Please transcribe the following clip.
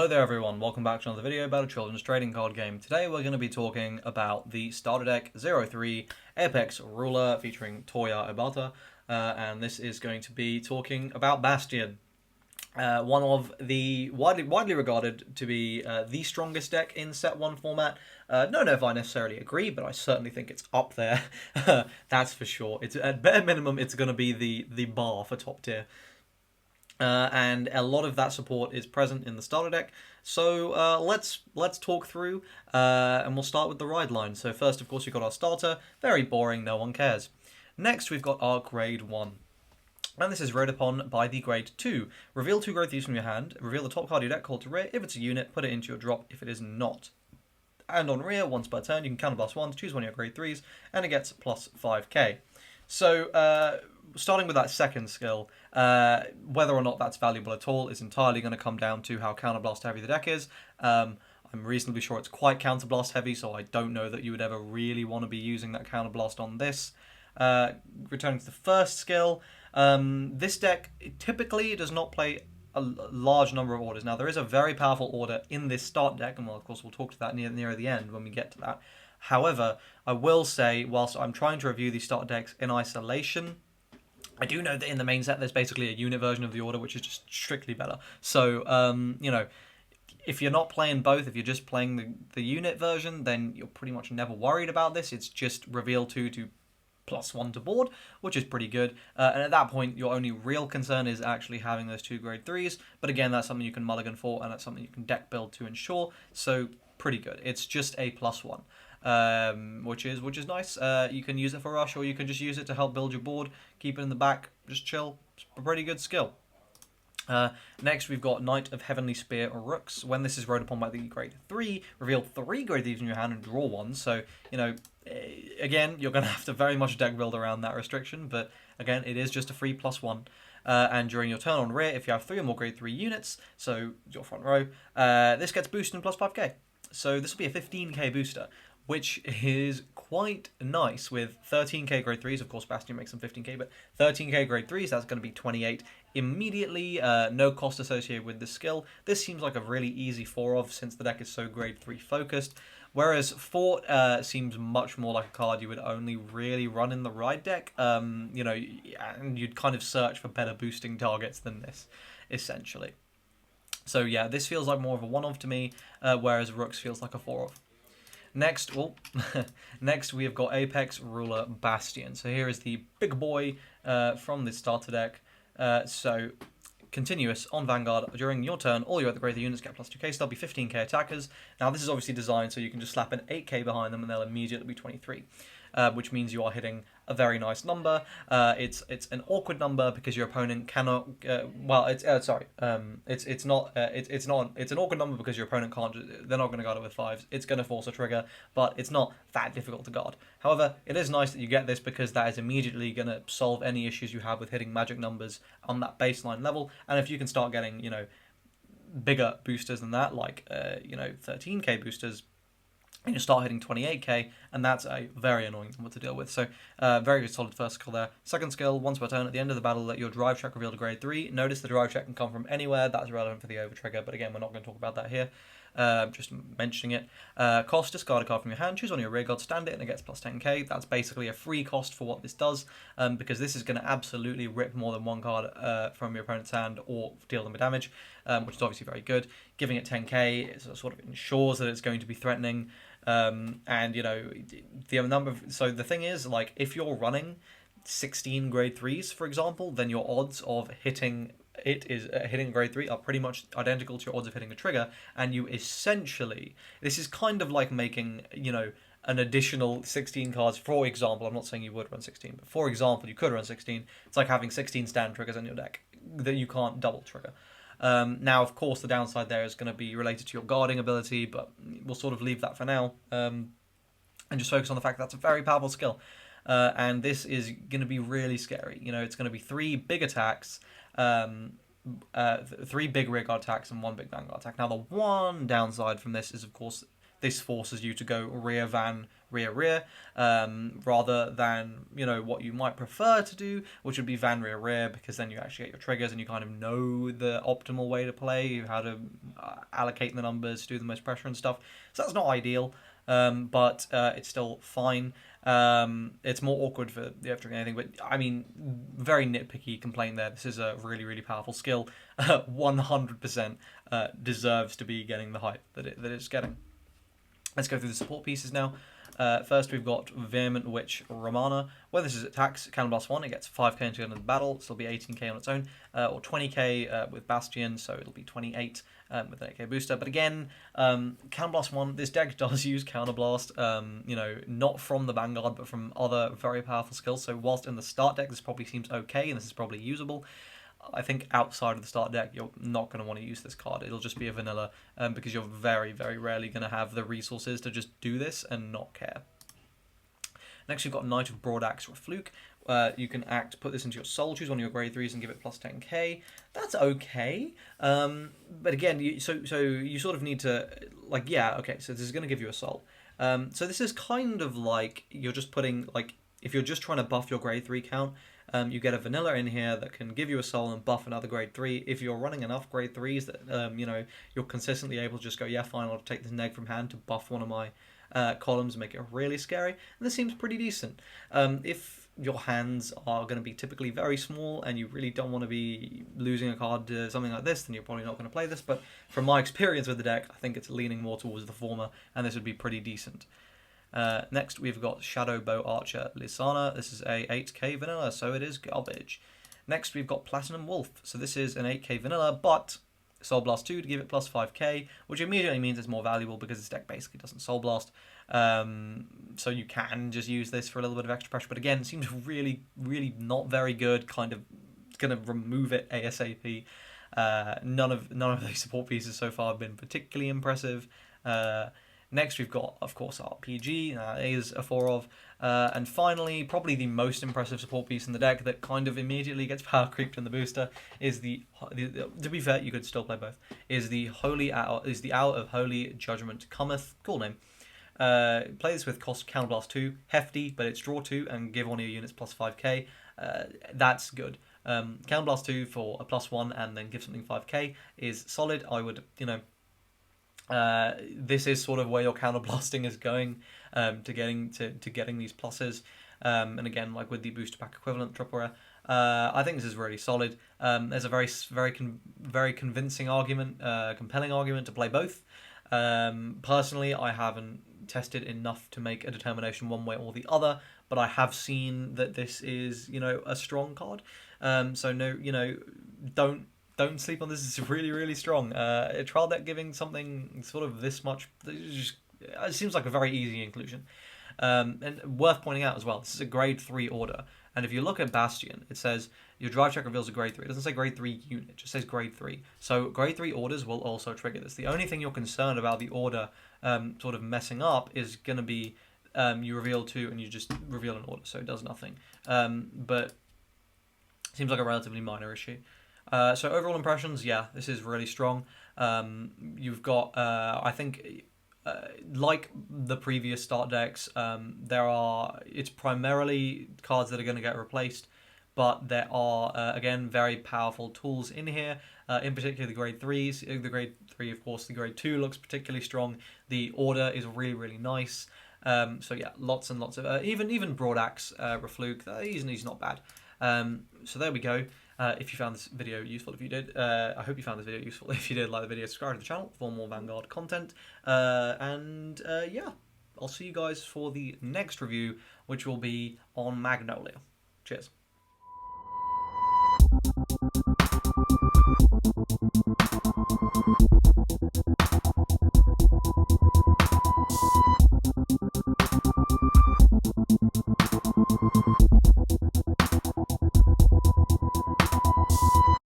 Hello there everyone, welcome back to another video about a children's trading card game. Today we're going to be talking about the starter deck 03 Apex Ruler featuring Tohya Ebata, and this is going to be talking about Bastion. One of the widely regarded to be the strongest deck in Set 1 format. Don't know if I necessarily agree, but I certainly think it's up there. That's for sure. It's at bare minimum, it's going to be the bar for top tier. And a lot of that support is present in the starter deck. So let's talk through, and we'll start with the ride line. So first, of course, we've got our starter. Very boring, no one cares. Next, we've got our grade 1. And this is rode upon by the grade 2. Reveal 2 grade 3s from your hand. Reveal the top card of your deck called to rear. If it's a unit, put it into your drop if it is not. And on rear, once per turn, you can counterblast 1 to choose one of your grade 3s, and it gets plus 5k. So, starting with that second skill, whether or not that's valuable at all is entirely going to come down to how counterblast heavy the deck is. I'm reasonably sure it's quite counterblast heavy, so I don't know that you would ever really want to be using that counterblast on this. Returning to the first skill, this deck typically does not play a large number of orders. Now, there is a very powerful order in this start deck, and of course we'll talk to that near the end when we get to that. However, I will say, whilst I'm trying to review these start decks in isolation, I do know that in the main set there's basically a unit version of the order which is just strictly better. So, you know, if you're not playing both, if you're just playing the unit version, then you're pretty much never worried about this. It's just reveal 2 to +1 to board, which is pretty good. And at that point, your only real concern is actually having those 2 grade 3s. But again, that's something you can mulligan for, and that's something you can deck build to ensure. So, pretty good. It's just a +1. Which is nice. You can use it for rush, or you can just use it to help build your board, keep it in the back, just chill. It's a pretty good skill. Next, we've got Knight of Heavenly Spear or Rooks. When this is rode upon by the grade 3, reveal 3 grade 3s in your hand and draw 1. So, you know, again, you're going to have to very much deck build around that restriction, but again, it is just a free +1. And during your turn on rear, if you have 3 or more grade 3 units, so your front row, this gets boosted in +5k. So this will be a 15k booster, which is quite nice with 13k grade 3s. Of course, Bastion makes them 15k, but 13k grade 3s, that's going to be 28 immediately. No cost associated with the skill. This seems like a really easy 4-of since the deck is so grade 3 focused. Whereas Fort seems much more like a card you would only really run in the ride deck. You know, and you'd kind of search for better boosting targets than this, essentially. So yeah, this feels like more of a 1-of to me, whereas Rooks feels like a 4-of. Next, next we have got Apex Ruler Bastion. So here is the big boy from the starter deck. So continuous on Vanguard. During your turn, all your other greater units get +2k, so they'll be 15k attackers. Now this is obviously designed so you can just slap an 8k behind them and they'll immediately be 23. Which means you are hitting a very nice number. It's an awkward number because your opponent cannot. It's an awkward number because your opponent can't. They're not going to guard it with 5s. It's going to force a trigger, but it's not that difficult to guard. However, it is nice that you get this because that is immediately going to solve any issues you have with hitting magic numbers on that baseline level. And if you can start getting, you know, bigger boosters than that, like 13k boosters, and you start hitting 28k, and that's a very annoying number to deal with. So, very good solid first skill there. Second skill, once per turn, at the end of the battle, let your drive check reveal to grade 3. Notice the drive check can come from anywhere. That's relevant for the over trigger, but again, we're not going to talk about that here. Just mentioning it. Cost, discard a card from your hand, choose one of your rear guards, stand it, and it gets +10k. That's basically a free cost for what this does, because this is going to absolutely rip more than one card from your opponent's hand or deal them damage, which is obviously very good. Giving it 10k it sort of ensures that it's going to be threatening. And you know, the number of, so the thing is, like, if you're running 16 grade 3s, for example, then your odds of hitting grade 3 are pretty much identical to your odds of hitting a trigger, and you essentially, this is kind of like making, you know, an additional 16 cards. For example, I'm not saying you would run 16, but for example, you could run 16. It's like having 16 stand triggers on your deck that you can't double trigger. Now, of course, the downside there is going to be related to your guarding ability, but we'll sort of leave that for now, and just focus on the fact that that's a very powerful skill. And this is going to be really scary. You know, it's going to be 3 big attacks, 3 big rear guard attacks, and 1 big vanguard attack. Now, the one downside from this is, of course, this forces you to go rear van rear, rather than, you know, what you might prefer to do, which would be Van rear, because then you actually get your triggers and you kind of know the optimal way to play, how to allocate the numbers, do the most pressure and stuff. So that's not ideal, but it's still fine. It's more awkward for the after anything, but I mean, very nitpicky complaint there. This is a really, really powerful skill. 100% deserves to be getting the hype that it's getting. Let's go through the support pieces now. First, we've got Vehement Witch Romana. When this is attacks, Cannon Blast 1, it gets 5k into the end of the battle, so it'll be 18k on its own, or 20k with Bastion, so it'll be 28 with an 8k booster. But again, Cannon Blast 1, this deck does use Counter Blast, you know, not from the Vanguard, but from other very powerful skills. So whilst in the start deck, this probably seems okay, and this is probably usable, I think outside of the start deck, you're not going to want to use this card. It'll just be a vanilla, because you're very, very rarely going to have the resources to just do this and not care. Next, you've got Knight of Broadaxe Fluke. You can put this into your soul, choose one of your grade 3s and give it plus 10k. That's okay. But again, you sort of need to, like, yeah, okay, so this is going to give you a soul. So this is kind of like, you're just putting, like, if you're just trying to buff your grade 3 count, you get a vanilla in here that can give you a soul and buff another grade 3. If you're running enough grade 3s that, you know, you're consistently able to just go, yeah, fine, I'll take this neg from hand to buff one of my columns and make it really scary. And this seems pretty decent. If your hands are going to be typically very small and you really don't want to be losing a card to something like this, then you're probably not going to play this. But from my experience with the deck, I think it's leaning more towards the former, and this would be pretty decent. Next, we've got Shadow Bow Archer Lysana. This is a 8k vanilla, so it is garbage. Next, we've got Platinum Wolf. So this is an 8k vanilla, but Soul Blast 2 to give it plus 5k, which immediately means it's more valuable because this deck basically doesn't Soul Blast. So you can just use this for a little bit of extra pressure, but again, it seems really, really not very good, kind of going to remove it ASAP. None of these support pieces so far have been particularly impressive. Next, we've got, of course, RPG. That is a 4 of. And finally, probably the most impressive support piece in the deck that kind of immediately gets power creeped in the booster is the to be fair, you could still play both. Is the Hour of Holy Judgment Cometh. Cool name. Play this with cost Counterblast 2. Hefty, but it's draw 2 and give one of your units plus 5k. That's good. Counterblast 2 for a plus 1 and then give something 5k is solid. I would, you know, this is sort of where your counterblasting is going, to getting these pluses, and again, like with the booster pack equivalent triple rare, I think this is really solid. There's a very convincing argument, compelling argument to play both. Personally, I haven't tested enough to make a determination one way or the other, but I have seen that this is, you know, a strong card. So no, you know, don't sleep on this. It's really, really strong. A trial deck giving something sort of this much, it seems like a very easy inclusion. And worth pointing out as well, this is a grade 3 order. And if you look at Bastion, it says your drive check reveals a grade 3. It doesn't say grade 3 unit, it just says grade 3. So grade 3 orders will also trigger this. The only thing you're concerned about the order sort of messing up is going to be you reveal 2 and you just reveal an order, so it does nothing. But it seems like a relatively minor issue. So overall impressions, yeah, this is really strong. You've got, I think, like the previous start decks, it's primarily cards that are going to get replaced, but there are, again, very powerful tools in here, in particular the grade 3s. The grade 3, of course, the grade 2 looks particularly strong. The order is really, really nice. So yeah, lots and lots of, even Broadaxe Refluke, he's not bad. So there we go. If you found this video useful, if you did, I hope you found this video useful. If you did, like the video, subscribe to the channel for more Vanguard content. Yeah, I'll see you guys for the next review, which will be on Magnolia. Cheers.